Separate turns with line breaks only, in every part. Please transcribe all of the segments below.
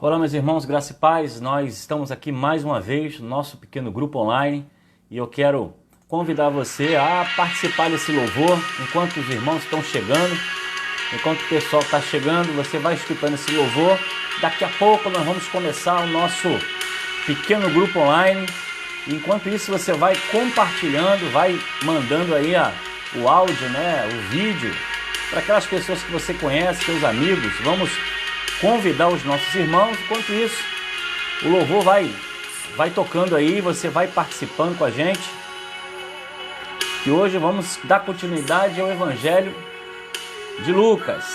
Olá, meus irmãos, graça e paz. Nós estamos aqui mais uma vez no nosso pequeno grupo online e eu quero convidar você a participar desse louvor enquanto os irmãos estão chegando, enquanto o pessoal está chegando, você vai escutando esse louvor. Daqui a pouco nós vamos começar o nosso pequeno grupo online. Enquanto isso, você vai compartilhando, vai mandando aí o áudio, o vídeo para aquelas pessoas que você conhece, seus amigos. Vamos convidar os nossos irmãos. Enquanto isso, o louvor vai tocando aí, você vai participando com a gente. E hoje vamos dar continuidade ao Evangelho de Lucas.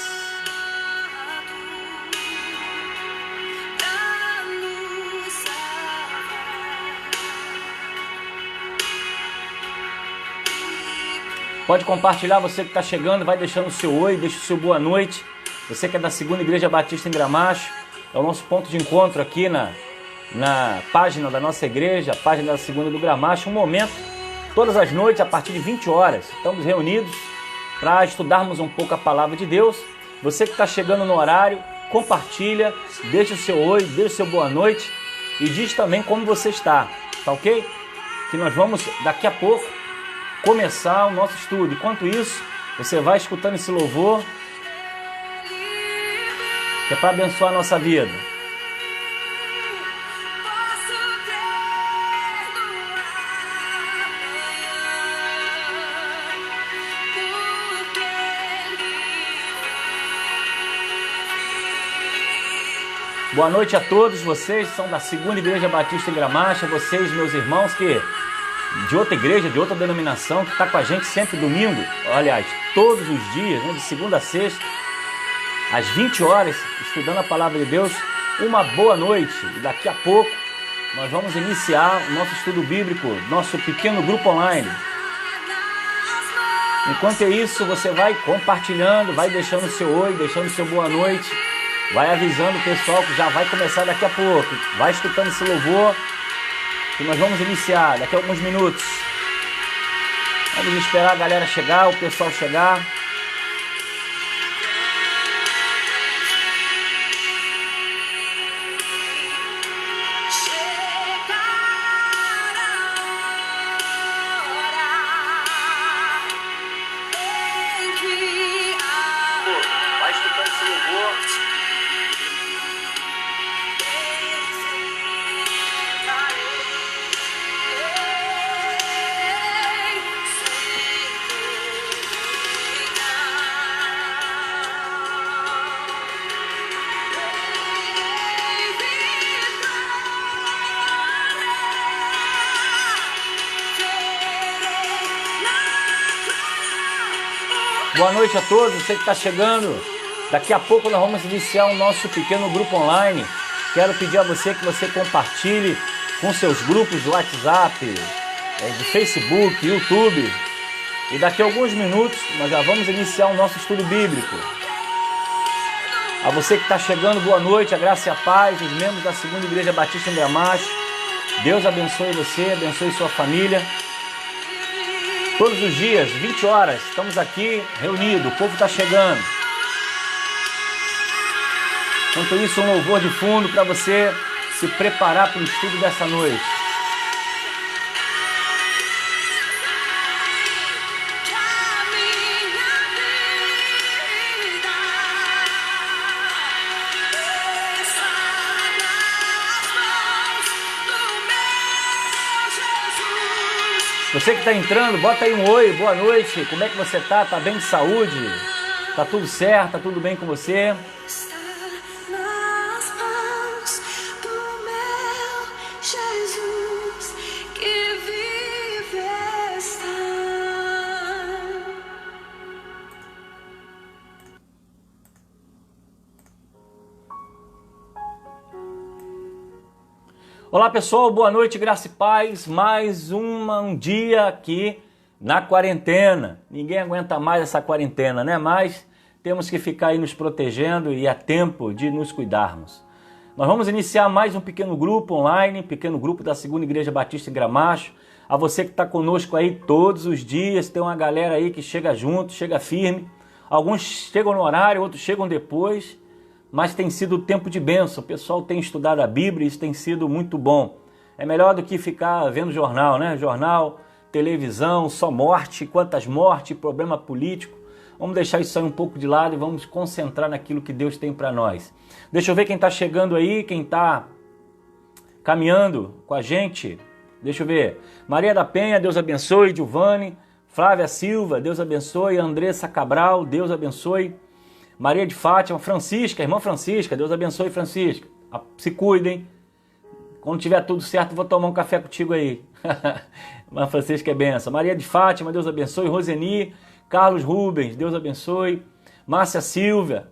Pode compartilhar, você que está chegando, vai deixando o seu oi, deixa o seu boa noite. Você que é da Segunda Igreja Batista em Gramacho, é o nosso ponto de encontro aqui na página da nossa igreja, a página da Segunda do Gramacho. Um momento, todas as noites, a partir de 20 horas, estamos reunidos para estudarmos um pouco a Palavra de Deus. Você que está chegando no horário, compartilha, deixa o seu oi, deixa o seu boa noite e diz também como você está, tá ok? Que nós vamos, daqui a pouco, começar o nosso estudo. Enquanto isso, você vai escutando esse louvor, que é para abençoar a nossa vida. Boa noite a todos vocês, são da Segunda Igreja Batista em Gramacho, vocês, meus irmãos, que de outra igreja, de outra denominação, que está com a gente sempre domingo, aliás, todos os dias, de segunda a sexta, às 20 horas, estudando a Palavra de Deus. Uma boa noite. E daqui a pouco nós vamos iniciar o nosso estudo bíblico, nosso pequeno grupo online. Enquanto é isso, você vai compartilhando, vai deixando o seu oi, deixando o seu boa noite, vai avisando o pessoal que já vai começar daqui a pouco. Vai escutando esse louvor que nós vamos iniciar daqui a alguns minutos. Vamos esperar a galera chegar, o pessoal chegar. Boa noite a todos, você que está chegando. Daqui a pouco nós vamos iniciar o nosso pequeno grupo online. Quero pedir a você que você compartilhe com seus grupos de WhatsApp, de Facebook, YouTube. E daqui a alguns minutos nós já vamos iniciar o nosso estudo bíblico. A você que está chegando, boa noite, a graça e a paz, os membros da Segunda Igreja Batista em Gramacho. Deus abençoe você, abençoe sua família. Todos os dias, 20 horas, estamos aqui reunidos, o povo está chegando. Enquanto isso, um louvor de fundo para você se preparar para o estudo dessa noite. Você que está entrando, bota aí um oi, boa noite, como é que você está? Está bem de saúde? Está tudo certo? Está tudo bem com você? Olá pessoal, boa noite, graça e paz, mais um dia aqui na quarentena. Ninguém aguenta mais essa quarentena, né? Mas temos que ficar aí nos protegendo e é tempo de nos cuidarmos. Nós vamos iniciar mais um pequeno grupo online, pequeno grupo da Segunda Igreja Batista em Gramacho. A você que está conosco aí todos os dias, tem uma galera aí que chega junto, chega firme. Alguns chegam no horário, outros chegam depois. mas tem sido tempo de bênção. O pessoal tem estudado a Bíblia e isso tem sido muito bom. É melhor do que ficar vendo jornal, né? Jornal, televisão, só morte, quantas mortes, problema político. Vamos deixar isso aí um pouco de lado e vamos concentrar naquilo que Deus tem para nós. Deixa eu ver quem está chegando aí, quem está caminhando com a gente. Deixa eu ver. Maria da Penha, Deus abençoe. Giovanni, Flávia Silva, Deus abençoe. Andressa Cabral, Deus abençoe. Maria de Fátima, Francisca, irmã Francisca, Deus abençoe, Francisca. Se cuidem. Quando tiver tudo certo, vou tomar um café contigo aí. Irmã Francisca é benção. Maria de Fátima, Deus abençoe. Roseni, Carlos Rubens, Deus abençoe. Márcia Silvia,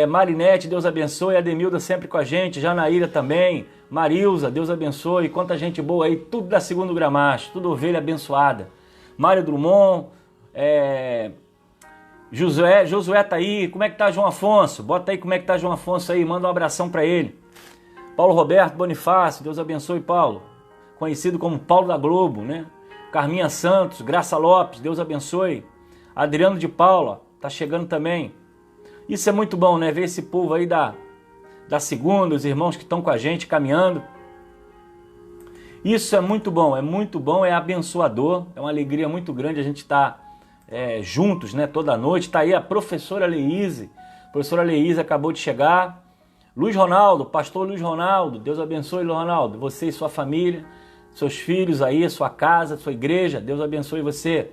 Marinete, Deus abençoe. Ademilda sempre com a gente. Janaíra também. Marilza, Deus abençoe. Quanta gente boa aí. Tudo da Segundo Gramacho. Tudo ovelha abençoada. Mário Drummond. Josué tá aí. Como é que tá João Afonso? Bota aí como é que tá João Afonso aí. Manda um abração para ele. Paulo Roberto Bonifácio, Deus abençoe Paulo. Conhecido como Paulo da Globo, né? Carminha Santos, Graça Lopes, Deus abençoe. Adriano de Paula, tá chegando também. Isso é muito bom, né? Ver esse povo aí da Segunda, os irmãos que estão com a gente, caminhando. Isso é muito bom, é abençoador, é uma alegria muito grande a gente estar juntos, né? Toda noite. Tá aí a professora Leíse. A professora Leíse acabou de chegar. Luiz Ronaldo, pastor Luiz Ronaldo, Deus abençoe, Luiz Ronaldo, você e sua família, seus filhos aí, sua casa, sua igreja, Deus abençoe você.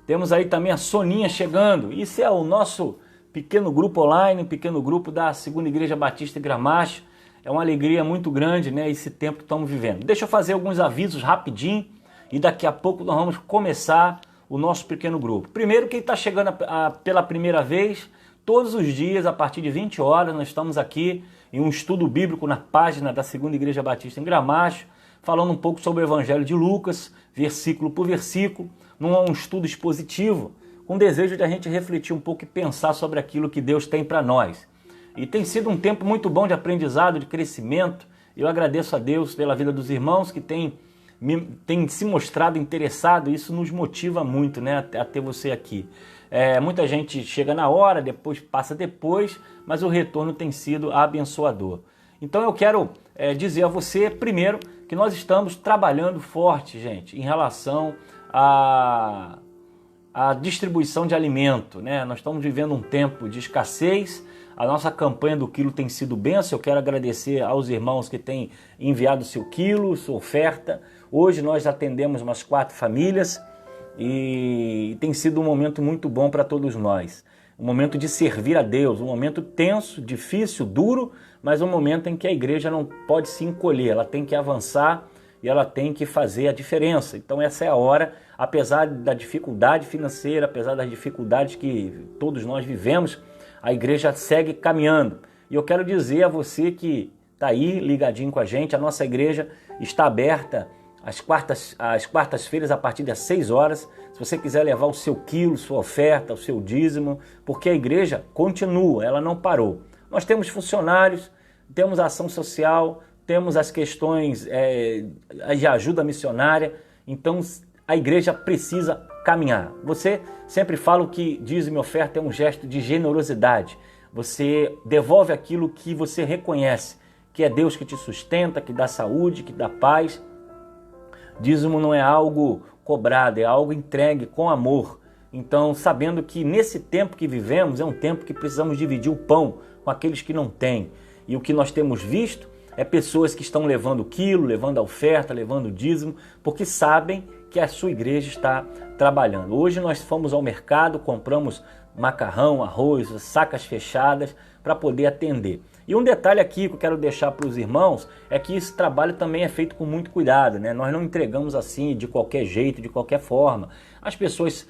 Temos aí também a Soninha chegando, isso é o nosso pequeno grupo online, um pequeno grupo da Segunda Igreja Batista em Gramacho. É uma alegria muito grande, né, esse tempo que estamos vivendo. Deixa eu fazer alguns avisos rapidinho e daqui a pouco nós vamos começar o nosso pequeno grupo. Primeiro, quem está chegando pela primeira vez, todos os dias, a partir de 20 horas, nós estamos aqui em um estudo bíblico na página da Segunda Igreja Batista em Gramacho, falando um pouco sobre o Evangelho de Lucas, versículo por versículo, num estudo expositivo, com o desejo de a gente refletir um pouco e pensar sobre aquilo que Deus tem para nós. E tem sido um tempo muito bom de aprendizado, de crescimento. Eu agradeço a Deus pela vida dos irmãos que têm se mostrado interessado. Isso nos motiva muito, né, a ter você aqui. Muita gente chega na hora, depois passa depois, mas o retorno tem sido abençoador. Então eu quero dizer a você, primeiro, que nós estamos trabalhando forte, gente, em relação à distribuição de alimento, né? Nós estamos vivendo um tempo de escassez. A nossa campanha do quilo tem sido bênção. Eu quero agradecer aos irmãos que têm enviado seu quilo, sua oferta. Hoje nós atendemos umas 4 famílias. E tem sido um momento muito bom para todos nós, um momento de servir a Deus, um momento tenso, difícil, duro, mas um momento em que a igreja não pode se encolher, ela tem que avançar e ela tem que fazer a diferença. Então essa é a hora, apesar da dificuldade financeira, apesar das dificuldades que todos nós vivemos, a igreja segue caminhando. E eu quero dizer a você que está aí ligadinho com a gente, a nossa igreja está aberta às quartas-feiras, a partir das 6 horas, se você quiser levar o seu quilo, sua oferta, o seu dízimo, porque a igreja continua, ela não parou. Nós temos funcionários, temos ação social, temos as questões de ajuda missionária, então a igreja precisa caminhar. Você sempre fala que dízimo e oferta é um gesto de generosidade. Você devolve aquilo que você reconhece, que é Deus que te sustenta, que dá saúde, que dá paz. Dízimo não é algo cobrado, é algo entregue com amor. Então, sabendo que nesse tempo que vivemos, é um tempo que precisamos dividir o pão com aqueles que não têm. E o que nós temos visto é pessoas que estão levando o quilo, levando a oferta, levando o dízimo, porque sabem que a sua igreja está trabalhando. Hoje nós fomos ao mercado, compramos macarrão, arroz, sacas fechadas para poder atender. E um detalhe aqui que eu quero deixar para os irmãos é que esse trabalho também é feito com muito cuidado, né? Nós não entregamos assim de qualquer jeito, de qualquer forma. As pessoas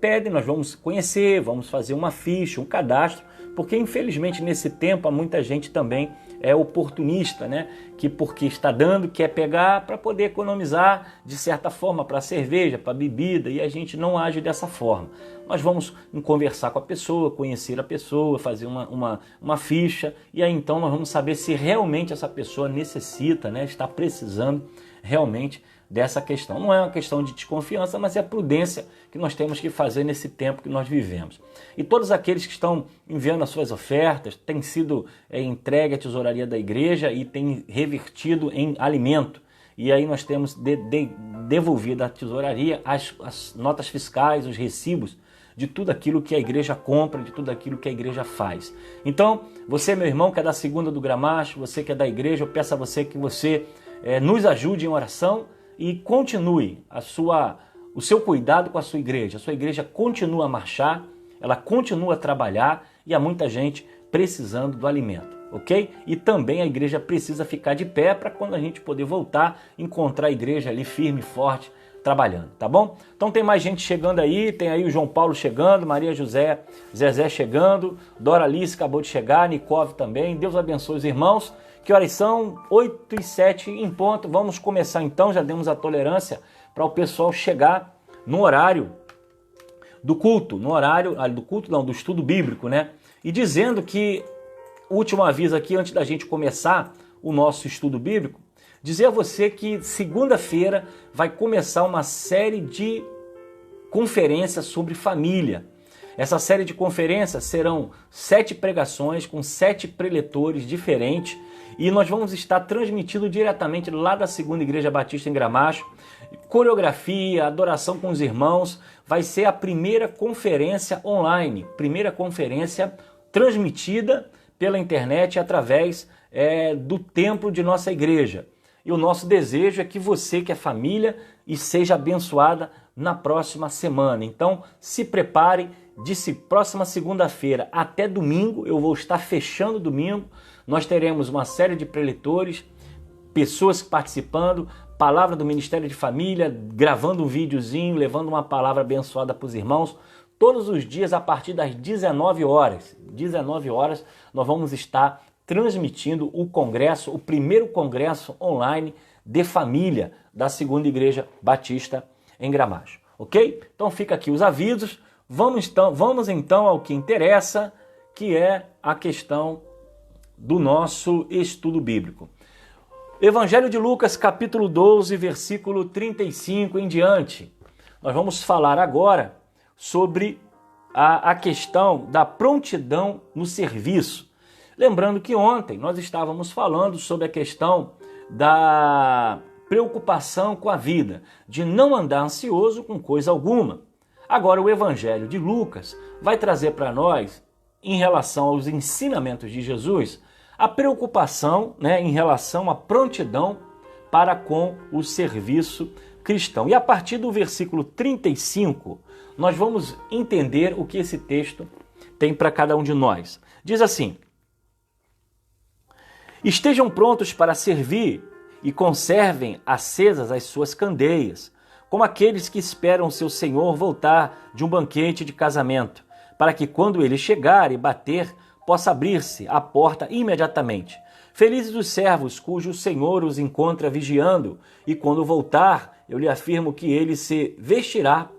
pedem, nós vamos conhecer, vamos fazer uma ficha, um cadastro, porque infelizmente nesse tempo há muita gente também oportunista, né? Que porque está dando, quer pegar para poder economizar de certa forma para cerveja, para bebida, e a gente não age dessa forma. Nós vamos conversar com a pessoa, conhecer a pessoa, fazer uma ficha, e aí então nós vamos saber se realmente essa pessoa necessita, né? Está precisando realmente dessa questão. Não é uma questão de desconfiança, mas é a prudência que nós temos que fazer nesse tempo que nós vivemos. E todos aqueles que estão enviando as suas ofertas têm sido entregue à tesouraria da igreja e têm revertido em alimento. E aí nós temos devolvido à tesouraria as notas fiscais, os recibos de tudo aquilo que a igreja compra, de tudo aquilo que a igreja faz. Então, você, meu irmão, que é da Segunda do Gramacho, você que é da igreja, eu peço a você que você nos ajude em oração e continue o seu cuidado com a sua igreja. A sua igreja continua a marchar, ela continua a trabalhar e há muita gente precisando do alimento, ok? E também a igreja precisa ficar de pé para quando a gente poder voltar, encontrar a igreja ali firme e forte, trabalhando, tá bom? Então tem mais gente chegando aí, tem aí o João Paulo chegando, Maria José, Zezé chegando, Dora Alice acabou de chegar, Nicove também. Deus abençoe os irmãos. Que horas são? 8h07 em ponto. Vamos começar então, já demos a tolerância para o pessoal chegar no horário do culto, do estudo bíblico, né? E dizendo que, o último aviso aqui, antes da gente começar o nosso estudo bíblico, dizer a você que segunda-feira vai começar uma série de conferências sobre família. Essa série de conferências serão 7 pregações com 7 preletores diferentes e nós vamos estar transmitindo diretamente lá da Segunda Igreja Batista em Gramacho. Coreografia, adoração com os irmãos, vai ser a primeira conferência online, primeira conferência transmitida pela internet através do templo de nossa igreja. E o nosso desejo é que você, que é família, e seja abençoada na próxima semana. Então, se prepare, próxima segunda-feira até domingo, eu vou estar fechando domingo. Nós teremos uma série de preletores, pessoas participando, palavra do Ministério de Família, gravando um videozinho, levando uma palavra abençoada para os irmãos. Todos os dias, a partir das 19 horas. 19 horas, nós vamos estar transmitindo o congresso, o primeiro congresso online de família da Segunda Igreja Batista em Gramacho, ok? Então fica aqui os avisos, vamos então ao que interessa, que é a questão do nosso estudo bíblico. Evangelho de Lucas, capítulo 12, versículo 35 em diante. Nós vamos falar agora sobre a questão da prontidão no serviço. Lembrando que ontem nós estávamos falando sobre a questão da preocupação com a vida, de não andar ansioso com coisa alguma. Agora o Evangelho de Lucas vai trazer para nós, em relação aos ensinamentos de Jesus, a preocupação, em relação à prontidão para com o serviço cristão. E a partir do versículo 35, nós vamos entender o que esse texto tem para cada um de nós. Diz assim: estejam prontos para servir e conservem acesas as suas candeias, como aqueles que esperam seu senhor voltar de um banquete de casamento, para que quando ele chegar e bater, possa abrir-se a porta imediatamente. Felizes os servos cujo senhor os encontra vigiando, e quando voltar, eu lhe afirmo que ele se vestirá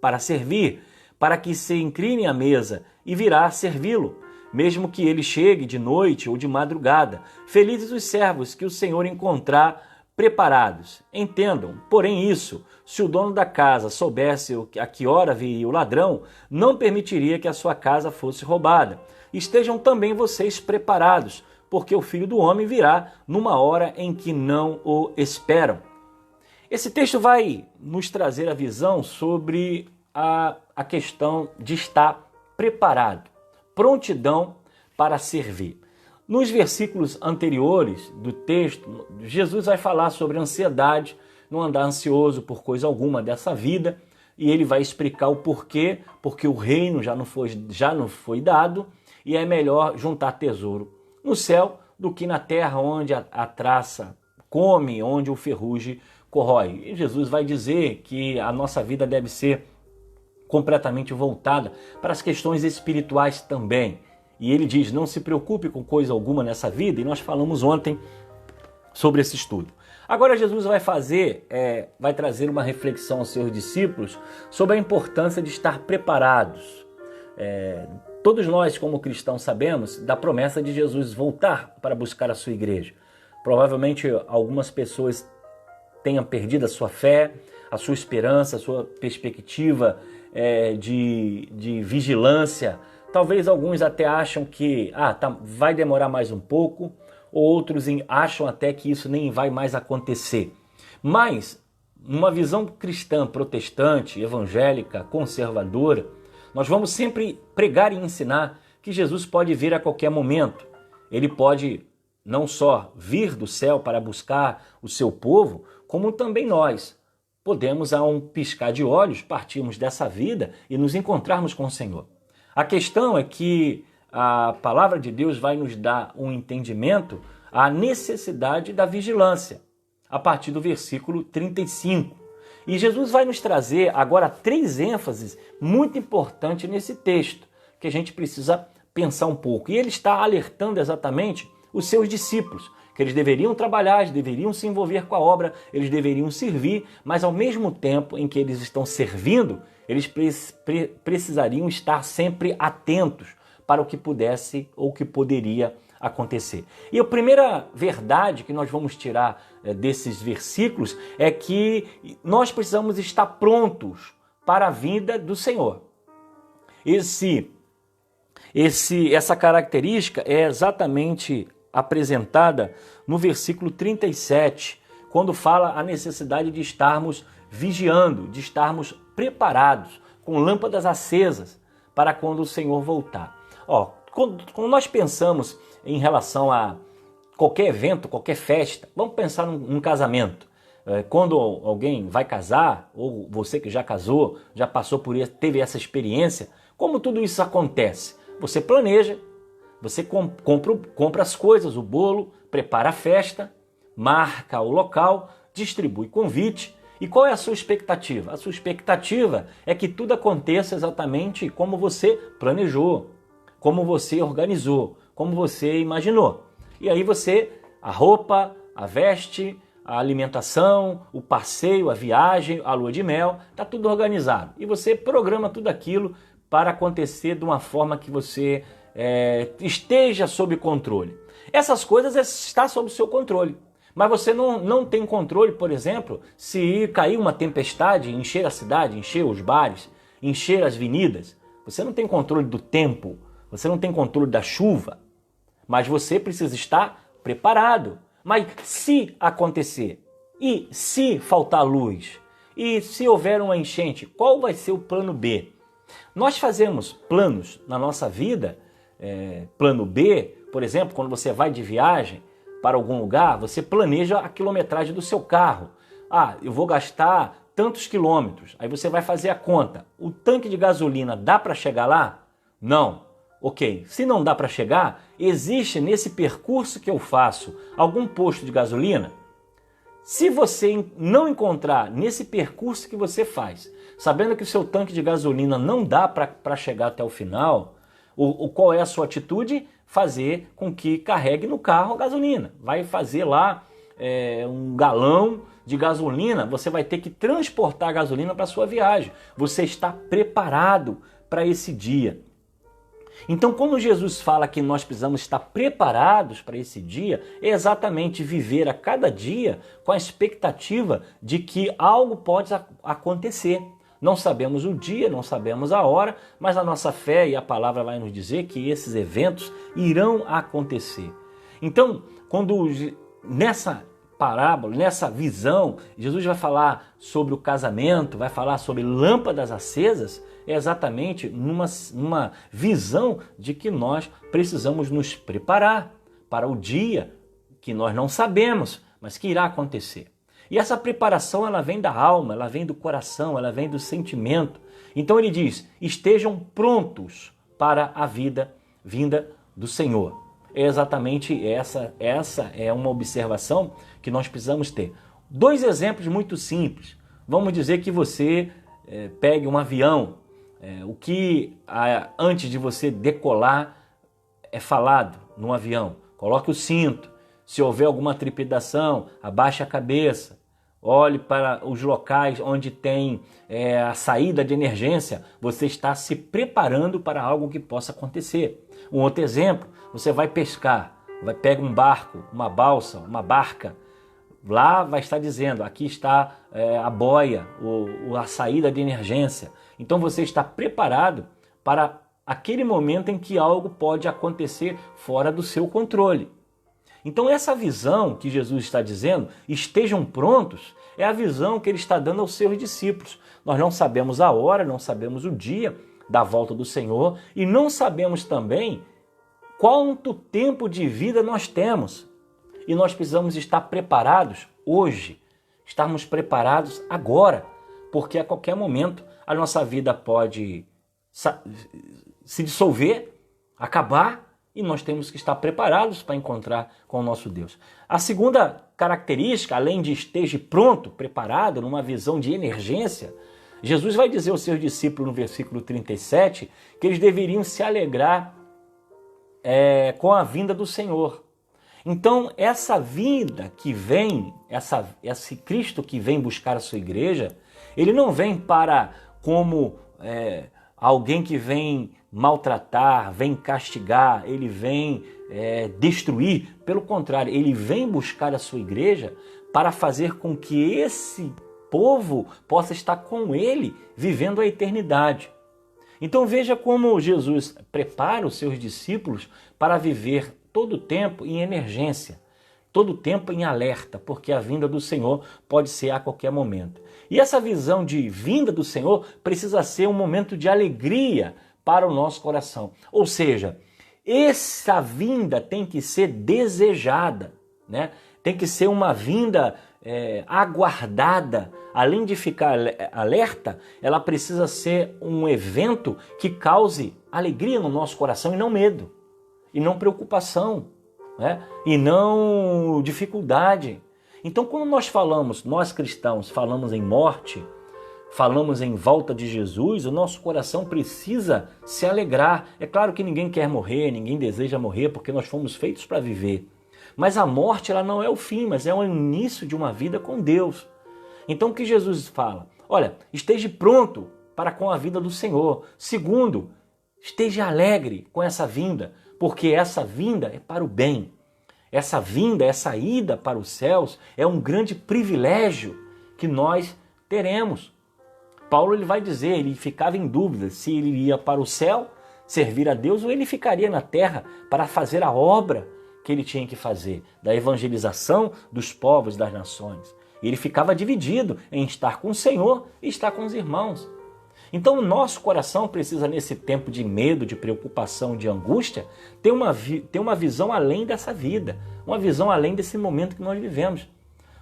para servir, para que se incline à mesa e virá servi-lo, mesmo que ele chegue de noite ou de madrugada. Felizes os servos que o Senhor encontrar preparados. Entendam, porém, isso: se o dono da casa soubesse a que hora viria o ladrão, não permitiria que a sua casa fosse roubada. Estejam também vocês preparados, porque o Filho do Homem virá numa hora em que não o esperam. Esse texto vai nos trazer a visão sobre a questão de estar preparado, prontidão para servir. Nos versículos anteriores do texto, Jesus vai falar sobre ansiedade, não andar ansioso por coisa alguma dessa vida, e ele vai explicar o porquê, porque o reino já não foi dado, e é melhor juntar tesouro no céu do que na terra, onde a traça come, onde o ferrugem corrói. E Jesus vai dizer que a nossa vida deve ser completamente voltada para as questões espirituais também. E ele diz: não se preocupe com coisa alguma nessa vida, e nós falamos ontem sobre esse estudo. Agora Jesus vai trazer uma reflexão aos seus discípulos sobre a importância de estar preparados. Todos nós, como cristãos, sabemos da promessa de Jesus voltar para buscar a sua igreja. Provavelmente algumas pessoas tenha perdido a sua fé, a sua esperança, a sua perspectiva de vigilância. Talvez alguns até acham que vai demorar mais um pouco, outros acham até que isso nem vai mais acontecer. Mas, numa visão cristã, protestante, evangélica, conservadora, nós vamos sempre pregar e ensinar que Jesus pode vir a qualquer momento. Ele pode não só vir do céu para buscar o seu povo, como também nós podemos, a um piscar de olhos, partirmos dessa vida e nos encontrarmos com o Senhor. A questão é que a palavra de Deus vai nos dar um entendimento, a necessidade da vigilância, a partir do versículo 35. E Jesus vai nos trazer agora 3 ênfases muito importantes nesse texto, que a gente precisa pensar um pouco. E ele está alertando exatamente os seus discípulos, que eles deveriam trabalhar, eles deveriam se envolver com a obra, eles deveriam servir, mas ao mesmo tempo em que eles estão servindo, eles precisariam estar sempre atentos para o que pudesse ou que poderia acontecer. E a primeira verdade que nós vamos tirar desses versículos é que nós precisamos estar prontos para a vinda do Senhor. Essa característica é exatamente apresentada no versículo 37, quando fala a necessidade de estarmos vigiando, de estarmos preparados, com lâmpadas acesas, para quando o Senhor voltar. Quando nós pensamos em relação a qualquer evento, qualquer festa, vamos pensar num casamento. Quando alguém vai casar, ou você que já casou, já passou por isso, teve essa experiência, como tudo isso acontece? Você planeja, você compra as coisas, o bolo, prepara a festa, marca o local, distribui convite. E qual é a sua expectativa? A sua expectativa é que tudo aconteça exatamente como você planejou, como você organizou, como você imaginou. E aí a roupa, a veste, a alimentação, o passeio, a viagem, a lua de mel, está tudo organizado. E você programa tudo aquilo para acontecer de uma forma que você esteja sob controle. Essas coisas estão sob o seu controle. Mas você não tem controle, por exemplo, se cair uma tempestade, encher a cidade, encher os bares, encher as avenidas. Você não tem controle do tempo, você não tem controle da chuva, mas você precisa estar preparado. Mas se acontecer, e se faltar luz, e se houver uma enchente, qual vai ser o plano B? Nós fazemos planos na nossa vida, plano B, por exemplo, quando você vai de viagem para algum lugar, você planeja a quilometragem do seu carro. Eu vou gastar tantos quilômetros, aí você vai fazer a conta. O tanque de gasolina dá para chegar lá? Não. Ok, se não dá para chegar, existe nesse percurso que eu faço algum posto de gasolina? Se você não encontrar nesse percurso que você faz, sabendo que o seu tanque de gasolina não dá para chegar até o final, qual é a sua atitude? Fazer com que carregue no carro a gasolina. Vai fazer lá um galão de gasolina, você vai ter que transportar a gasolina para a sua viagem. Você está preparado para esse dia. Então, quando Jesus fala que nós precisamos estar preparados para esse dia, é exatamente viver a cada dia com a expectativa de que algo pode acontecer. Não sabemos o dia, não sabemos a hora, mas a nossa fé e a palavra vai nos dizer que esses eventos irão acontecer. Então, quando nessa parábola, nessa visão, Jesus vai falar sobre o casamento, vai falar sobre lâmpadas acesas, é exatamente numa visão de que nós precisamos nos preparar para o dia que nós não sabemos, mas que irá acontecer. E essa preparação, ela vem da alma, ela vem do coração, ela vem do sentimento. Então ele diz, estejam prontos para a vinda do Senhor. É exatamente essa é uma observação que nós precisamos ter. 2 exemplos muito simples. Vamos dizer que você pegue um avião, o que antes de você decolar é falado no avião. Coloque o cinto. Se houver alguma trepidação, abaixe a cabeça. Olhe para os locais onde tem a saída de emergência. Você está se preparando para algo que possa acontecer. Um outro exemplo, você vai pescar. Pega um barco, uma balsa, uma barca. Lá vai estar dizendo, aqui está a boia, a saída de emergência. Então você está preparado para aquele momento em que algo pode acontecer fora do seu controle. Então essa visão que Jesus está dizendo, estejam prontos, é a visão que ele está dando aos seus discípulos. Nós não sabemos a hora, não sabemos o dia da volta do Senhor e não sabemos também quanto tempo de vida nós temos. E nós precisamos estar preparados hoje, estarmos preparados agora, porque a qualquer momento a nossa vida pode se dissolver, acabar, e nós temos que estar preparados para encontrar com o nosso Deus. A segunda característica, além de esteja pronto, preparado, numa visão de emergência, Jesus vai dizer aos seus discípulos no versículo 37 que eles deveriam se alegrar com a vinda do Senhor. Então, essa vinda que vem, esse Cristo que vem buscar a sua igreja, ele não vem para como alguém que vem maltratar, vem castigar, ele vem destruir. Pelo contrário, ele vem buscar a sua igreja para fazer com que esse povo possa estar com ele, vivendo a eternidade. Então veja como Jesus prepara os seus discípulos para viver todo o tempo em emergência, todo o tempo em alerta, porque a vinda do Senhor pode ser a qualquer momento. E essa visão de vinda do Senhor precisa ser um momento de alegria para o nosso coração. Ou seja, essa vinda tem que ser desejada, né? Tem que ser uma vinda aguardada. Além de ficar alerta, ela precisa ser um evento que cause alegria no nosso coração e não medo, e não preocupação, né? E não dificuldade. Então, quando nós cristãos, falamos em morte, falamos em volta de Jesus, o nosso coração precisa se alegrar. É claro que ninguém quer morrer, ninguém deseja morrer, porque nós fomos feitos para viver. Mas a morte, ela não é o fim, mas é o início de uma vida com Deus. Então o que Jesus fala? Olha, esteja pronto para com a vida do Senhor. Segundo, esteja alegre com essa vinda, porque essa vinda é para o bem. Essa vinda, essa ida para os céus é um grande privilégio que nós teremos. Paulo ele vai dizer, ele ficava em dúvida se ele iria para o céu, servir a Deus, ou ele ficaria na terra para fazer a obra que ele tinha que fazer, da evangelização dos povos, das nações. Ele ficava dividido em estar com o Senhor e estar com os irmãos. Então o nosso coração precisa, nesse tempo de medo, de preocupação, de angústia, ter uma visão além dessa vida, uma visão além desse momento que nós vivemos.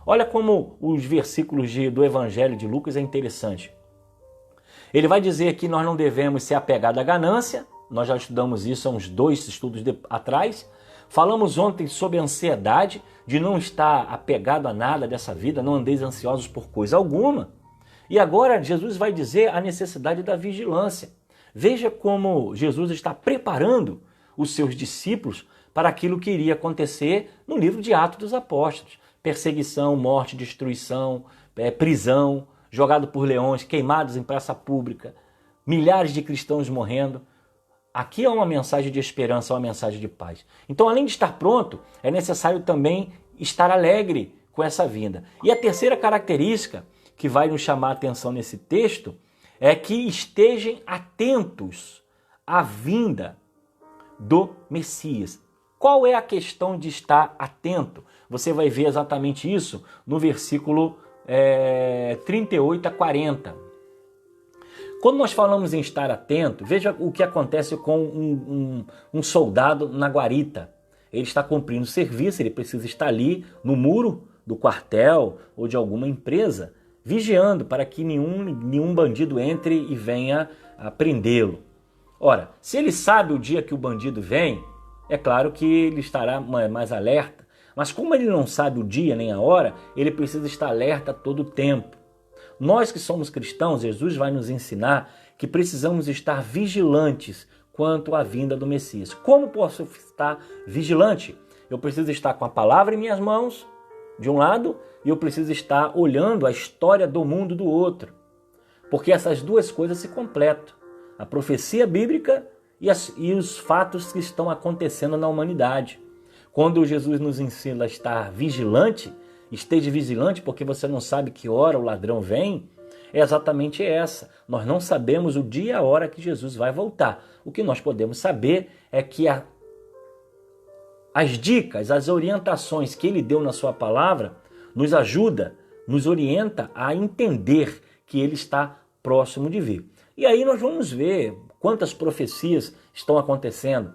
Olha como os versículos do Evangelho de Lucas é interessante. Ele vai dizer que nós não devemos ser apegados à ganância, nós já estudamos isso há uns 2 estudos atrás. Falamos ontem sobre a ansiedade, de não estar apegado a nada dessa vida, não andeis ansiosos por coisa alguma. E agora Jesus vai dizer a necessidade da vigilância. Veja como Jesus está preparando os seus discípulos para aquilo que iria acontecer no livro de Atos dos Apóstolos. Perseguição, morte, destruição, prisão, jogado por leões, queimados em praça pública, milhares de cristãos morrendo. Aqui é uma mensagem de esperança, uma mensagem de paz. Então, além de estar pronto, é necessário também estar alegre com essa vinda. E a terceira característica que vai nos chamar a atenção nesse texto é que estejam atentos à vinda do Messias. Qual é a questão de estar atento? Você vai ver exatamente isso no versículo 38 a 40. Quando nós falamos em estar atento, veja o que acontece com um soldado na guarita. Ele está cumprindo serviço, ele precisa estar ali no muro do quartel ou de alguma empresa, vigiando para que nenhum bandido entre e venha a prendê-lo. Ora, se ele sabe o dia que o bandido vem, é claro que ele estará mais alerta. Mas como ele não sabe o dia nem a hora, ele precisa estar alerta todo o tempo. Nós que somos cristãos, Jesus vai nos ensinar que precisamos estar vigilantes quanto à vinda do Messias. Como posso estar vigilante? Eu preciso estar com a palavra em minhas mãos, de um lado, e eu preciso estar olhando a história do mundo do outro. Porque essas duas coisas se completam. A profecia bíblica e os fatos que estão acontecendo na humanidade. Quando Jesus nos ensina a estar vigilante esteja vigilante porque você não sabe que hora o ladrão vem, é exatamente essa. Nós não sabemos o dia e a hora que Jesus vai voltar. O que nós podemos saber é que as dicas, as orientações que ele deu na sua palavra nos ajuda, nos orienta a entender que ele está próximo de vir. E aí nós vamos ver quantas profecias estão acontecendo.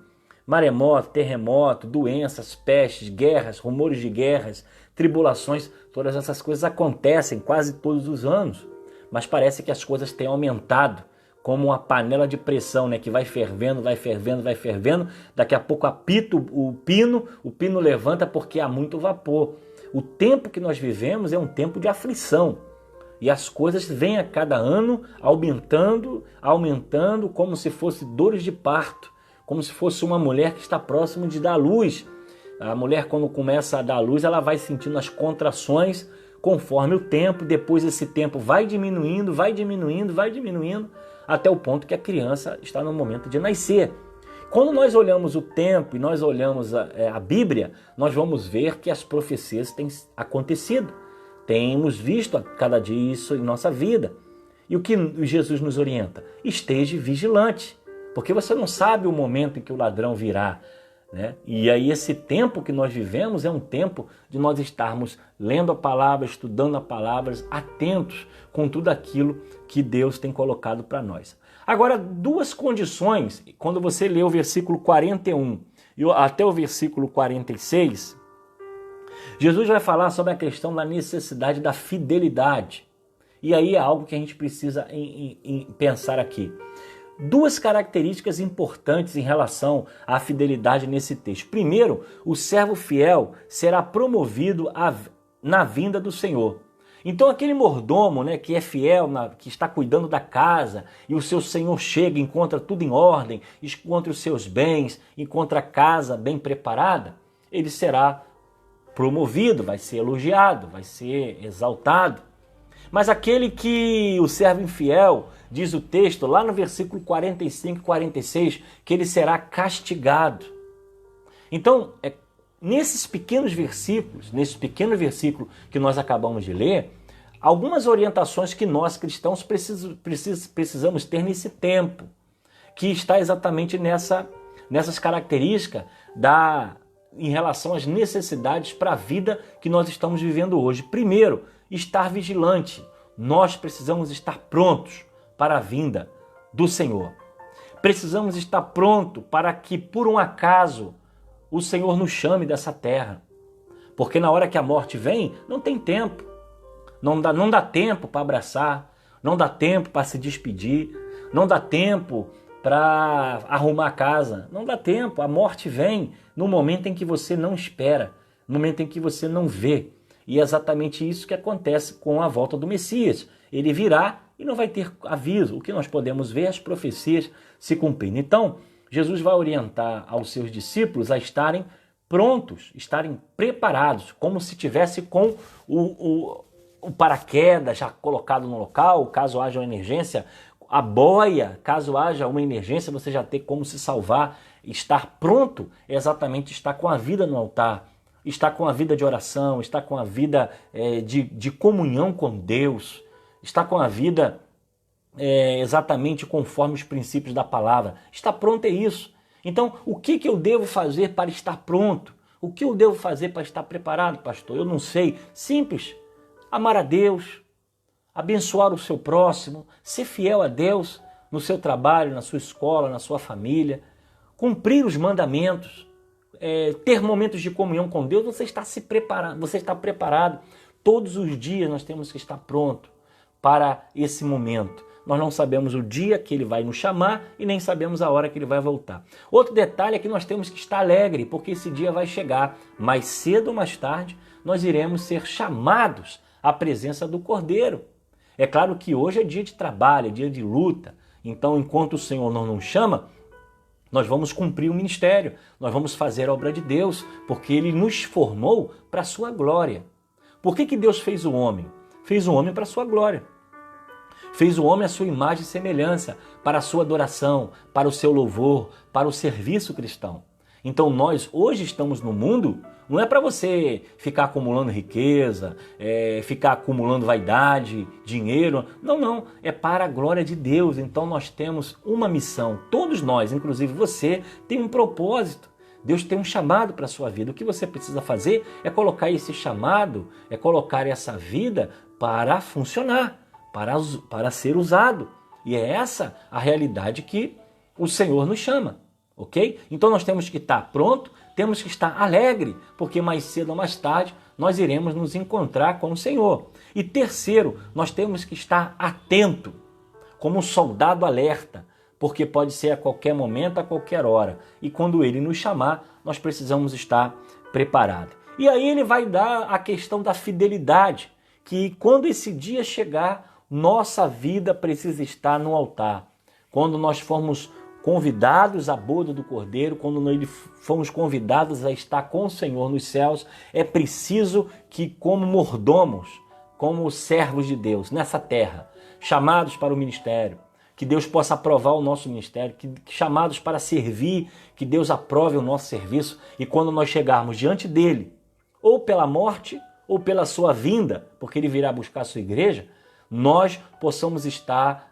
Maremoto, terremoto, doenças, pestes, guerras, rumores de guerras, tribulações, todas essas coisas acontecem quase todos os anos. Mas parece que as coisas têm aumentado, como uma panela de pressão, né, que vai fervendo, vai fervendo, vai fervendo. Daqui a pouco apita o pino levanta porque há muito vapor. O tempo que nós vivemos é um tempo de aflição. E as coisas vêm a cada ano aumentando, como se fosse dores de parto, como se fosse uma mulher que está próximo de dar luz. A mulher, quando começa a dar luz, ela vai sentindo as contrações conforme o tempo. Depois esse tempo vai diminuindo, até o ponto que a criança está no momento de nascer. Quando nós olhamos o tempo e nós olhamos a Bíblia, nós vamos ver que as profecias têm acontecido. Temos visto a cada dia isso em nossa vida. E o que Jesus nos orienta? Esteja vigilante, porque você não sabe o momento em que o ladrão virá, né? E aí esse tempo que nós vivemos é um tempo de nós estarmos lendo a palavra, estudando a palavra, atentos com tudo aquilo que Deus tem colocado para nós. Agora, duas condições, quando você lê o versículo 41 e até o versículo 46, Jesus vai falar sobre a questão da necessidade da fidelidade. E aí é algo que a gente precisa pensar aqui. Duas características importantes em relação à fidelidade nesse texto. Primeiro, o servo fiel será promovido na vinda do Senhor. Então aquele mordomo, né, que é fiel, que está cuidando da casa, e o seu senhor chega, encontra tudo em ordem, encontra os seus bens, encontra a casa bem preparada, ele será promovido, vai ser elogiado, vai ser exaltado. Mas aquele que o servo infiel, diz o texto lá no versículo 45 e 46, que ele será castigado. Então, nesses pequenos versículos, nesse pequeno versículo que nós acabamos de ler, algumas orientações que nós cristãos precisamos ter nesse tempo, que está exatamente nessas características em relação às necessidades para a vida que nós estamos vivendo hoje. Primeiro, estar vigilante. Nós precisamos estar prontos para a vinda do Senhor. Precisamos estar prontos para que, por um acaso, o Senhor nos chame dessa terra. Porque na hora que a morte vem, não tem tempo. Não dá tempo para abraçar, não dá tempo para se despedir, não dá tempo para arrumar a casa, não dá tempo. A morte vem no momento em que você não espera, no momento em que você não vê. E é exatamente isso que acontece com a volta do Messias. Ele virá e não vai ter aviso. O que nós podemos ver é as profecias se cumprindo. Então, Jesus vai orientar aos seus discípulos a estarem prontos, estarem preparados, como se tivesse com o paraquedas já colocado no local, caso haja uma emergência, a boia, caso haja uma emergência, você já ter como se salvar. Estar pronto é exatamente estar com a vida no altar, estar com a vida de oração, estar com a vida de comunhão com Deus, estar com a vida exatamente conforme os princípios da palavra. Estar pronto é isso. Então, o que eu devo fazer para estar pronto? O que eu devo fazer para estar preparado, pastor? Eu não sei. Simples. Amar a Deus, abençoar o seu próximo, ser fiel a Deus no seu trabalho, na sua escola, na sua família, cumprir os mandamentos, ter momentos de comunhão com Deus. Você está se preparando, você está preparado. Todos os dias nós temos que estar pronto para esse momento. Nós não sabemos o dia que ele vai nos chamar e nem sabemos a hora que ele vai voltar. Outro detalhe é que nós temos que estar alegre, porque esse dia vai chegar. Mais cedo ou mais tarde, nós iremos ser chamados à presença do Cordeiro. É claro que hoje é dia de trabalho, é dia de luta. Então, enquanto o Senhor não nos chama, nós vamos cumprir o ministério, nós vamos fazer a obra de Deus, porque Ele nos formou para a sua glória. Por que Deus fez o homem? Fez o homem para a sua glória. Fez o homem à sua imagem e semelhança, para a sua adoração, para o seu louvor, para o serviço cristão. Então nós hoje estamos no mundo, não é para você ficar acumulando riqueza, ficar acumulando vaidade, dinheiro. Não, não. É para a glória de Deus. Então nós temos uma missão. Todos nós, inclusive você, tem um propósito. Deus tem um chamado para a sua vida. O que você precisa fazer é colocar esse chamado, é colocar essa vida para funcionar, para ser usado. E é essa a realidade que o Senhor nos chama, ok? Então nós temos que estar pronto, temos que estar alegre, porque mais cedo ou mais tarde nós iremos nos encontrar com o Senhor. E terceiro, nós temos que estar atento, como um soldado alerta, porque pode ser a qualquer momento, a qualquer hora. E quando Ele nos chamar, nós precisamos estar preparados. E aí ele vai dar a questão da fidelidade, que quando esse dia chegar, nossa vida precisa estar no altar. Quando nós formos convidados à boda do Cordeiro, quando nós fomos convidados a estar com o Senhor nos céus, é preciso que, como mordomos, como servos de Deus nessa terra, chamados para o ministério, que Deus possa aprovar o nosso ministério, que chamados para servir, que Deus aprove o nosso serviço, e quando nós chegarmos diante dele, ou pela morte, ou pela sua vinda, porque ele virá buscar a sua igreja, nós possamos estar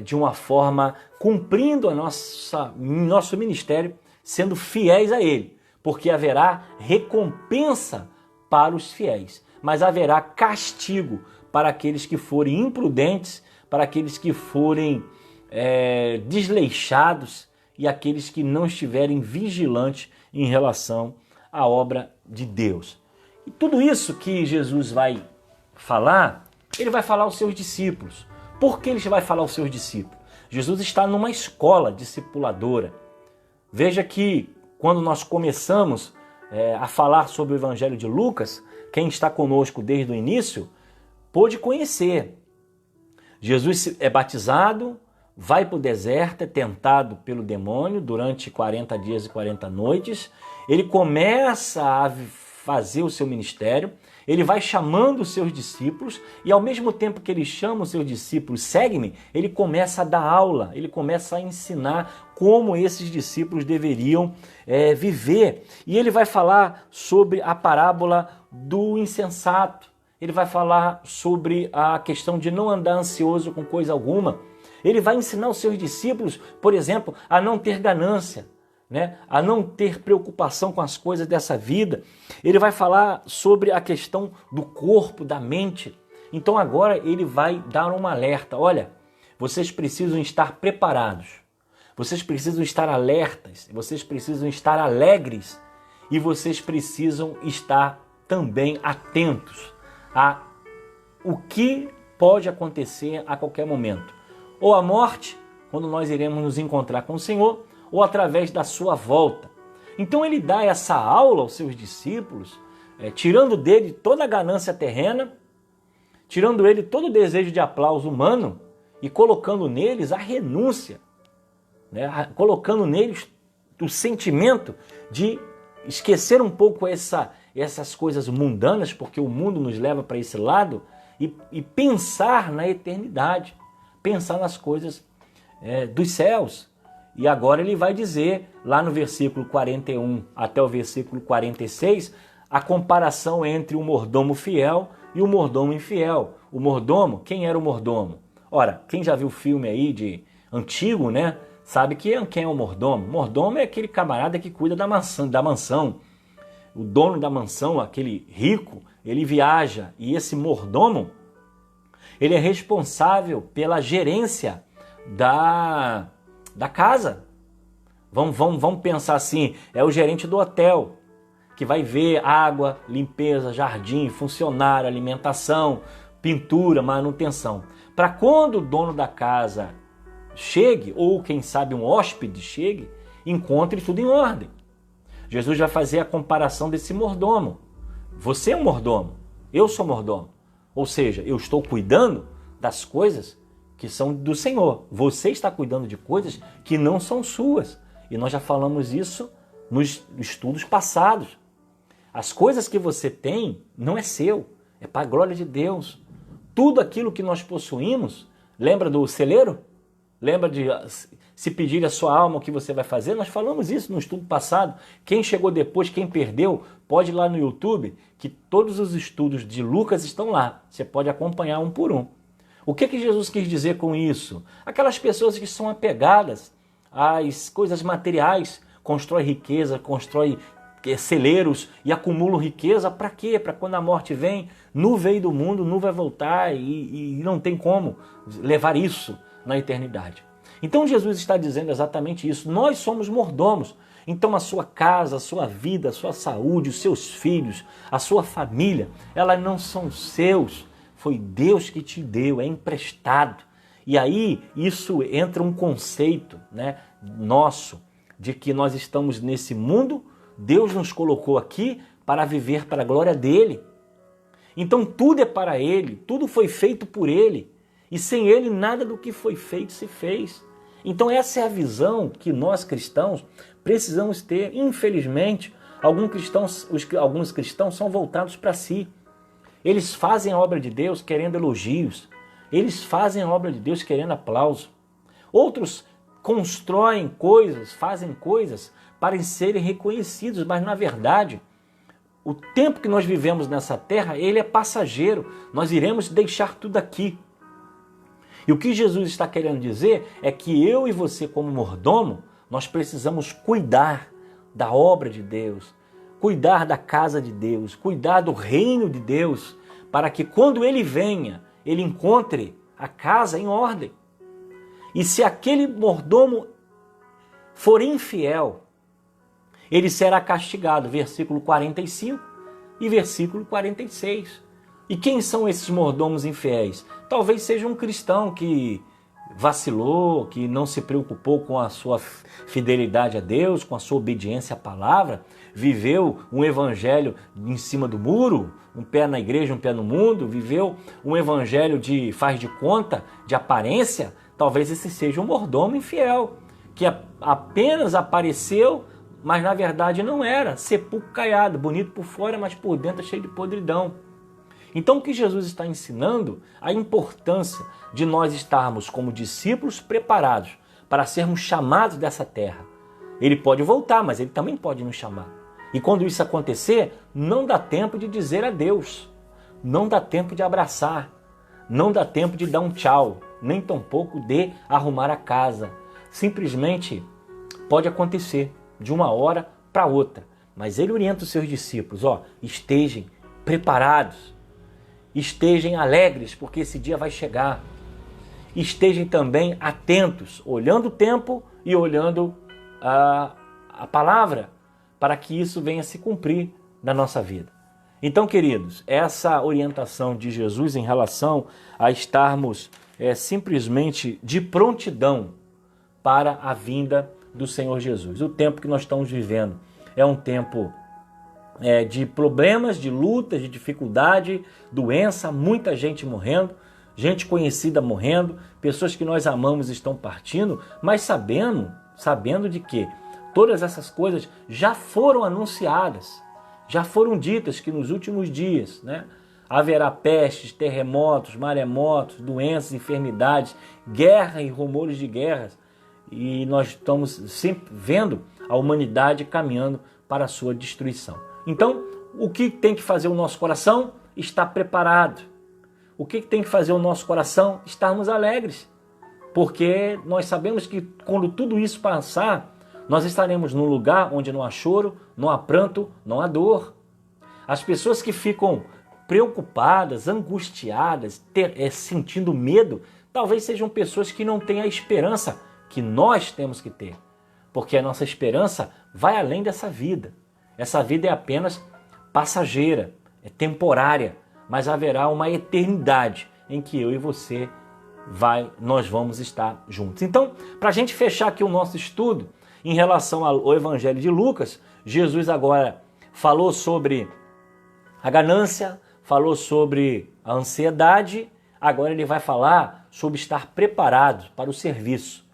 de uma forma cumprindo nosso ministério, sendo fiéis a ele, porque haverá recompensa para os fiéis, mas haverá castigo para aqueles que forem imprudentes, para aqueles que forem desleixados e aqueles que não estiverem vigilantes em relação à obra de Deus. E tudo isso que Jesus vai falar, ele vai falar aos seus discípulos. Por que ele vai falar aos seus discípulos? Jesus está numa escola discipuladora. Veja que quando nós começamos a falar sobre o Evangelho de Lucas, quem está conosco desde o início pôde conhecer. Jesus é batizado, vai para o deserto, é tentado pelo demônio durante 40 dias e 40 noites. Ele começa a fazer o seu ministério, ele vai chamando os seus discípulos e ao mesmo tempo que ele chama os seus discípulos, segue-me, ele começa a dar aula, ele começa a ensinar como esses discípulos deveriam viver. E ele vai falar sobre a parábola do insensato, ele vai falar sobre a questão de não andar ansioso com coisa alguma. Ele vai ensinar os seus discípulos, por exemplo, a não ter ganância, a não ter preocupação com as coisas dessa vida. Ele vai falar sobre a questão do corpo, da mente. Então agora ele vai dar um alerta. Olha, vocês precisam estar preparados, vocês precisam estar alertas, vocês precisam estar alegres e vocês precisam estar também atentos a o que pode acontecer a qualquer momento. Ou a morte, quando nós iremos nos encontrar com o Senhor, ou através da sua volta. Então ele dá essa aula aos seus discípulos, tirando dele toda a ganância terrena, tirando ele todo o desejo de aplauso humano e colocando neles a renúncia, colocando neles o sentimento de esquecer um pouco essas coisas mundanas, porque o mundo nos leva para esse lado, e pensar na eternidade, pensar nas coisas dos céus. E agora ele vai dizer, lá no versículo 41 até o versículo 46, a comparação entre o mordomo fiel e o mordomo infiel. O mordomo, quem era o mordomo? Ora, quem já viu filme aí de antigo, sabe quem é o mordomo? Mordomo é aquele camarada que cuida da mansão. O dono da mansão, aquele rico, ele viaja. E esse mordomo, ele é responsável pela gerência da casa. Vamos pensar assim, é o gerente do hotel, que vai ver água, limpeza, jardim, funcionário, alimentação, pintura, manutenção. Para quando o dono da casa chegue, ou quem sabe um hóspede chegue, encontre tudo em ordem. Jesus vai fazer a comparação desse mordomo. Você é um mordomo, eu sou mordomo. Ou seja, eu estou cuidando das coisas que são do Senhor. Você está cuidando de coisas que não são suas. E nós já falamos isso nos estudos passados. As coisas que você tem não é seu, é para a glória de Deus. Tudo aquilo que nós possuímos, lembra do celeiro? Lembra de se pedir a sua alma, o que você vai fazer? Nós falamos isso no estudo passado. Quem chegou depois, quem perdeu, pode ir lá no YouTube, que todos os estudos de Lucas estão lá. Você pode acompanhar um por um. O que Jesus quis dizer com isso? Aquelas pessoas que são apegadas às coisas materiais, constrói riqueza, constrói celeiros e acumulam riqueza, para quê? Para quando a morte vem, nu veio do mundo, nu vai voltar e não tem como levar isso na eternidade. Então Jesus está dizendo exatamente isso. Nós somos mordomos. Então a sua casa, a sua vida, a sua saúde, os seus filhos, a sua família, elas não são seus. Foi Deus que te deu, é emprestado. E aí isso entra um conceito, né, nosso, de que nós estamos nesse mundo, Deus nos colocou aqui para viver para a glória dele. Então tudo é para ele, tudo foi feito por ele. E sem ele nada do que foi feito se fez. Então essa é a visão que nós cristãos precisamos ter. Infelizmente, alguns cristãos são voltados para si. Eles fazem a obra de Deus querendo elogios. Eles fazem a obra de Deus querendo aplauso. Outros constroem coisas, fazem coisas para serem reconhecidos, mas na verdade, o tempo que nós vivemos nessa terra, ele é passageiro. Nós iremos deixar tudo aqui. E o que Jesus está querendo dizer é que eu e você, como mordomo, nós precisamos cuidar da obra de Deus, cuidar da casa de Deus, cuidar do reino de Deus, para que quando ele venha, ele encontre a casa em ordem. E se aquele mordomo for infiel, ele será castigado, versículo 45 e versículo 46. E quem são esses mordomos infiéis? Talvez seja um cristão que vacilou, que não se preocupou com a sua fidelidade a Deus, com a sua obediência à palavra, viveu um evangelho em cima do muro, um pé na igreja, um pé no mundo, viveu um evangelho de faz de conta, de aparência. Talvez esse seja um mordomo infiel, que apenas apareceu, mas na verdade não era, sepulcro caiado, bonito por fora, mas por dentro cheio de podridão. Então o que Jesus está ensinando, a importância de nós estarmos como discípulos preparados para sermos chamados dessa terra. Ele pode voltar, mas ele também pode nos chamar. E quando isso acontecer, não dá tempo de dizer adeus, não dá tempo de abraçar, não dá tempo de dar um tchau, nem tampouco de arrumar a casa. Simplesmente pode acontecer de uma hora para outra. Mas ele orienta os seus discípulos, estejam preparados, estejam alegres, porque esse dia vai chegar. Estejam também atentos, olhando o tempo e olhando a palavra, para que isso venha se cumprir na nossa vida. Então, queridos, essa orientação de Jesus em relação a estarmos simplesmente de prontidão para a vinda do Senhor Jesus. O tempo que nós estamos vivendo é um tempo de problemas, de lutas, de dificuldade, doença, muita gente morrendo, gente conhecida morrendo, pessoas que nós amamos estão partindo, mas sabendo de que todas essas coisas já foram anunciadas, já foram ditas que nos últimos dias, haverá pestes, terremotos, maremotos, doenças, enfermidades, guerra e rumores de guerras. E nós estamos sempre vendo a humanidade caminhando para a sua destruição. Então, o que tem que fazer o nosso coração? Estar preparado. O que tem que fazer o nosso coração? Estarmos alegres. Porque nós sabemos que quando tudo isso passar, nós estaremos num lugar onde não há choro, não há pranto, não há dor. As pessoas que ficam preocupadas, angustiadas, sentindo medo, talvez sejam pessoas que não têm a esperança que nós temos que ter. Porque a nossa esperança vai além dessa vida. Essa vida é apenas passageira, é temporária, mas haverá uma eternidade em que eu e você nós vamos estar juntos. Então, para a gente fechar aqui o nosso estudo em relação ao Evangelho de Lucas, Jesus agora falou sobre a ganância, falou sobre a ansiedade, agora ele vai falar sobre estar preparado para o serviço.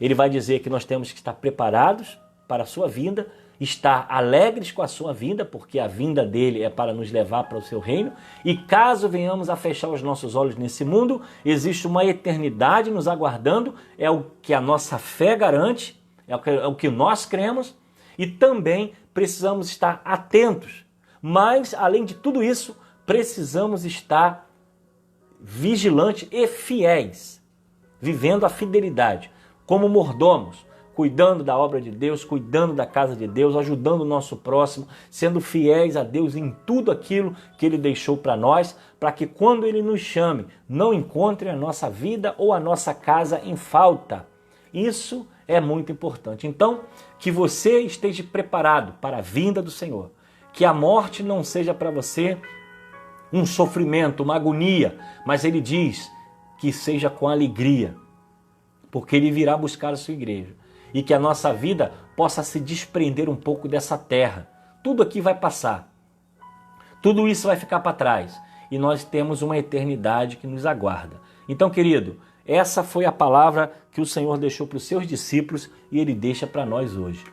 Ele vai dizer que nós temos que estar preparados para a sua vinda estar alegres com a sua vinda, porque a vinda dele é para nos levar para o seu reino, e caso venhamos a fechar os nossos olhos nesse mundo, existe uma eternidade nos aguardando, é o que a nossa fé garante, é o que nós cremos, e também precisamos estar atentos. Mas, além de tudo isso, precisamos estar vigilantes e fiéis, vivendo a fidelidade, como mordomos, cuidando da obra de Deus, cuidando da casa de Deus, ajudando o nosso próximo, sendo fiéis a Deus em tudo aquilo que Ele deixou para nós, para que quando Ele nos chame, não encontre a nossa vida ou a nossa casa em falta. Isso é muito importante. Então, que você esteja preparado para a vinda do Senhor, que a morte não seja para você um sofrimento, uma agonia, mas Ele diz que seja com alegria, porque Ele virá buscar a sua igreja. E que a nossa vida possa se desprender um pouco dessa terra. Tudo aqui vai passar. Tudo isso vai ficar para trás. E nós temos uma eternidade que nos aguarda. Então, querido, essa foi a palavra que o Senhor deixou para os seus discípulos e Ele deixa para nós hoje.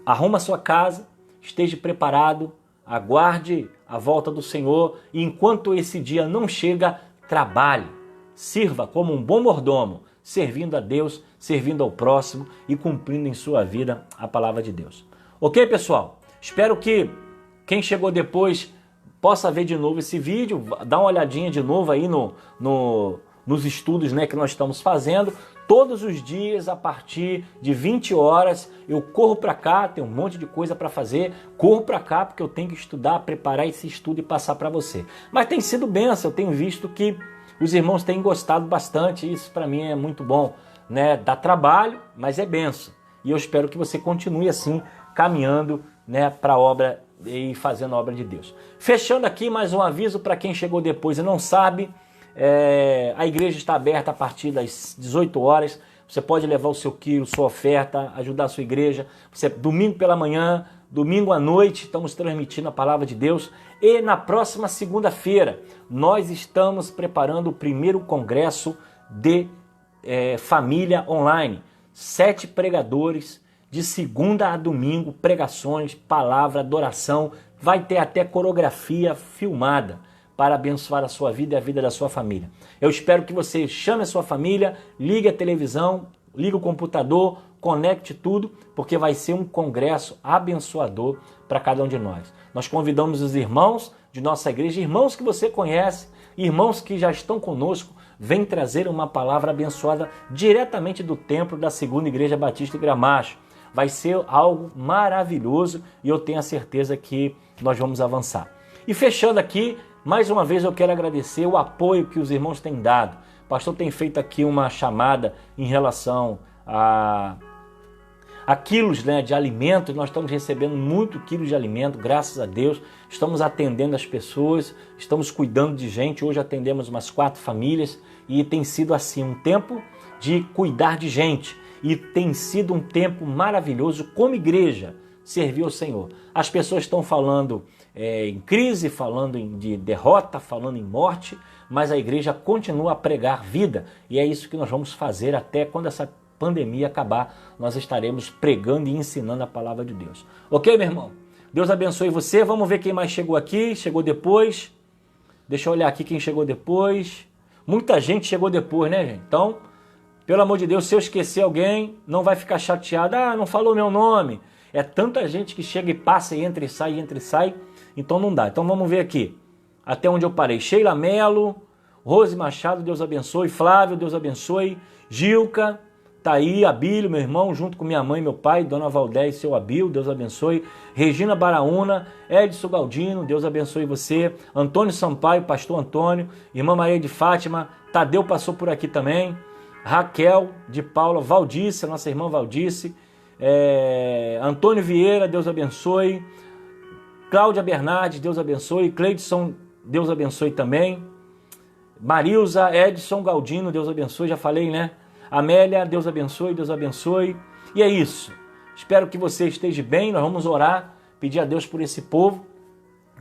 Arruma a sua casa, esteja preparado, aguarde a volta do Senhor e enquanto esse dia não chega, trabalhe. Sirva como um bom mordomo, servindo a Deus, servindo ao próximo e cumprindo em sua vida a palavra de Deus. Ok, pessoal? Espero que quem chegou depois possa ver de novo esse vídeo, dá uma olhadinha de novo aí nos estudos, né, que nós estamos fazendo. Todos os dias, a partir de 20 horas, eu corro para cá, tem um monte de coisa para fazer, corro para cá porque eu tenho que estudar, preparar esse estudo e passar para você. Mas tem sido bênção, eu tenho visto que os irmãos têm gostado bastante, isso para mim é muito bom, né? Dá trabalho, mas é benção. E eu espero que você continue assim, caminhando, né, para a obra e fazendo a obra de Deus. Fechando aqui mais um aviso para quem chegou depois e não sabe, a igreja está aberta a partir das 18 horas, você pode levar o seu quilo, sua oferta, ajudar a sua igreja. Domingo pela manhã, domingo à noite, estamos transmitindo a palavra de Deus. E na próxima segunda-feira, nós estamos preparando o primeiro congresso de família online. 7 pregadores, de segunda a domingo, pregações, palavra, adoração. Vai ter até coreografia filmada para abençoar a sua vida e a vida da sua família. Eu espero que você chame a sua família, ligue a televisão, ligue o computador, conecte tudo, porque vai ser um congresso abençoador para cada um de nós. Nós convidamos os irmãos de nossa igreja, irmãos que você conhece, irmãos que já estão conosco, vem trazer uma palavra abençoada diretamente do templo da Segunda Igreja Batista de Gramacho. Vai ser algo maravilhoso e eu tenho a certeza que nós vamos avançar. E fechando aqui, mais uma vez eu quero agradecer o apoio que os irmãos têm dado. O pastor tem feito aqui uma chamada em relação a quilos, né, de alimento. Nós estamos recebendo muito quilos de alimento, graças a Deus. Estamos atendendo as pessoas, estamos cuidando de gente. Hoje atendemos umas 4 famílias e tem sido assim um tempo de cuidar de gente. E tem sido um tempo maravilhoso como igreja servir ao Senhor. As pessoas estão falando em crise, falando de derrota, falando em morte, mas a igreja continua a pregar vida e é isso que nós vamos fazer até quando essa pandemia acabar. Nós estaremos pregando e ensinando a palavra de Deus. Ok, meu irmão? Deus abençoe você. Vamos ver quem mais chegou aqui, chegou depois. Deixa eu olhar aqui quem chegou depois. Muita gente chegou depois, né, gente? Então, pelo amor de Deus, se eu esquecer alguém, não vai ficar chateado. Ah, não falou meu nome. É tanta gente que chega e passa e entra e sai, então não dá. Então vamos ver aqui, até onde eu parei. Sheila Melo, Rose Machado, Deus abençoe. Flávio, Deus abençoe. Gilca, tá aí, Abílio, meu irmão, junto com minha mãe e meu pai, Dona Valdé e seu Abílio, Deus abençoe. Regina Baraúna, Edson Galdino, Deus abençoe você. Antônio Sampaio, pastor Antônio, irmã Maria de Fátima, Tadeu passou por aqui também. Raquel de Paula, Valdice, a nossa irmã Valdice. Antônio Vieira, Deus abençoe. Cláudia Bernardes, Deus abençoe. Cleidson, Deus abençoe também. Marilza, Edson Galdino, Deus abençoe, já falei, né? Amélia, Deus abençoe, Deus abençoe. E é isso. Espero que você esteja bem, nós vamos orar, pedir a Deus por esse povo.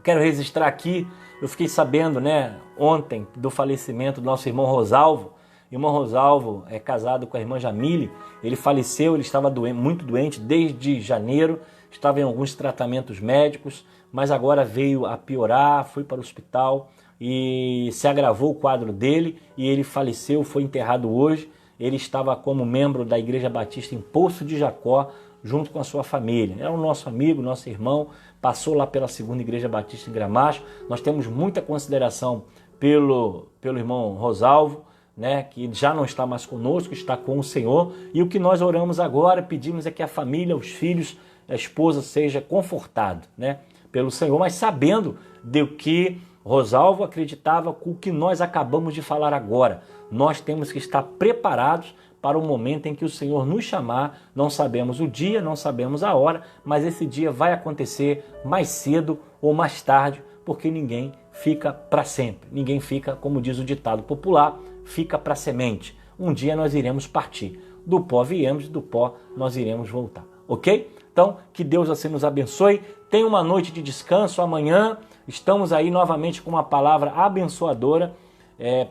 Quero registrar aqui, eu fiquei sabendo, né, ontem, do falecimento do nosso irmão Rosalvo. Irmão Rosalvo é casado com a irmã Jamile, ele faleceu, ele estava muito doente desde janeiro, estava em alguns tratamentos médicos, mas agora veio a piorar, foi para o hospital e se agravou o quadro dele e ele faleceu, foi enterrado hoje. Ele estava como membro da Igreja Batista em Poço de Jacó, junto com a sua família. Era o nosso amigo, nosso irmão, passou lá pela segunda Igreja Batista em Gramacho. Nós temos muita consideração pelo irmão Rosalvo, né, que já não está mais conosco, está com o Senhor. E o que nós oramos agora, pedimos é que a família, os filhos, a esposa seja confortado, né, pelo Senhor, mas sabendo do que Rosalvo acreditava com o que nós acabamos de falar agora. Nós temos que estar preparados para o momento em que o Senhor nos chamar. Não sabemos o dia, não sabemos a hora, mas esse dia vai acontecer mais cedo ou mais tarde, porque ninguém fica para sempre. Ninguém fica, como diz o ditado popular, fica para semente. Um dia nós iremos partir. Do pó viemos, do pó nós iremos voltar. Ok? Então, que Deus assim nos abençoe. Tenha uma noite de descanso. Amanhã estamos aí novamente com uma palavra abençoadora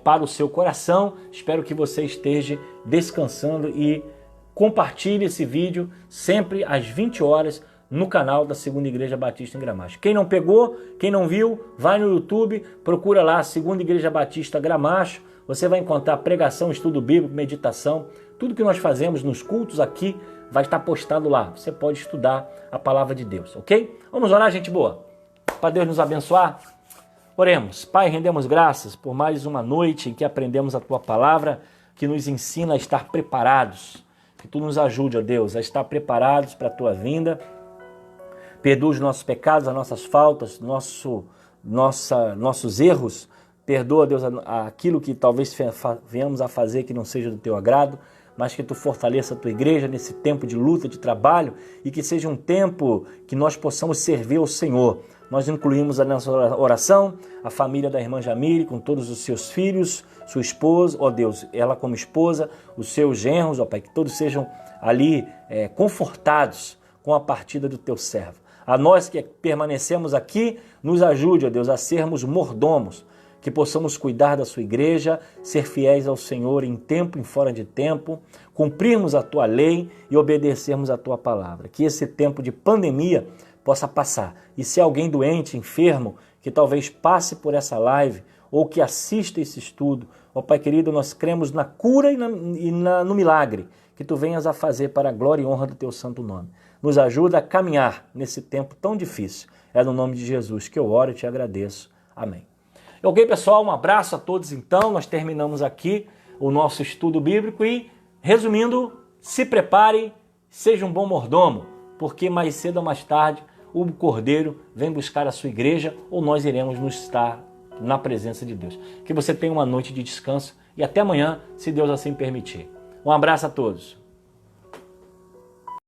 para o seu coração. Espero que você esteja descansando e compartilhe esse vídeo sempre às 20 horas no canal da Segunda Igreja Batista em Gramacho. Quem não pegou, quem não viu, vai no YouTube, procura lá Segunda Igreja Batista Gramacho. Você vai encontrar pregação, estudo bíblico, meditação. Tudo que nós fazemos nos cultos aqui vai estar postado lá. Você pode estudar a palavra de Deus, ok? Vamos orar, gente boa? Para Deus nos abençoar. Oremos. Pai, rendemos graças por mais uma noite em que aprendemos a Tua palavra, que nos ensina a estar preparados. Que Tu nos ajude, ó Deus, a estar preparados para a Tua vinda. Perdoa os nossos pecados, as nossas faltas, nossos erros. Perdoa, Deus, aquilo que talvez venhamos a fazer que não seja do Teu agrado, mas que Tu fortaleça a Tua igreja nesse tempo de luta, de trabalho, e que seja um tempo que nós possamos servir ao Senhor. Nós incluímos a nossa oração, a família da irmã Jamile, com todos os seus filhos, sua esposa, ó Deus, ela como esposa, os seus genros, ó Pai, que todos sejam ali confortados com a partida do Teu servo. A nós que permanecemos aqui, nos ajude, ó Deus, a sermos mordomos, que possamos cuidar da Sua igreja, ser fiéis ao Senhor em tempo e fora de tempo, cumprirmos a Tua lei e obedecermos a Tua palavra. Que esse tempo de pandemia possa passar. E se alguém doente, enfermo, que talvez passe por essa live ou que assista esse estudo, ó Pai querido, nós cremos na cura e no milagre que Tu venhas a fazer para a glória e honra do Teu santo nome. Nos ajuda a caminhar nesse tempo tão difícil. É no nome de Jesus que eu oro e Te agradeço. Amém. Ok, pessoal, um abraço a todos então. Nós terminamos aqui o nosso estudo bíblico e, resumindo, se prepare, seja um bom mordomo, porque mais cedo ou mais tarde o Cordeiro vem buscar a sua igreja ou nós iremos nos estar na presença de Deus. Que você tenha uma noite de descanso e até amanhã, se Deus assim permitir. Um abraço a todos.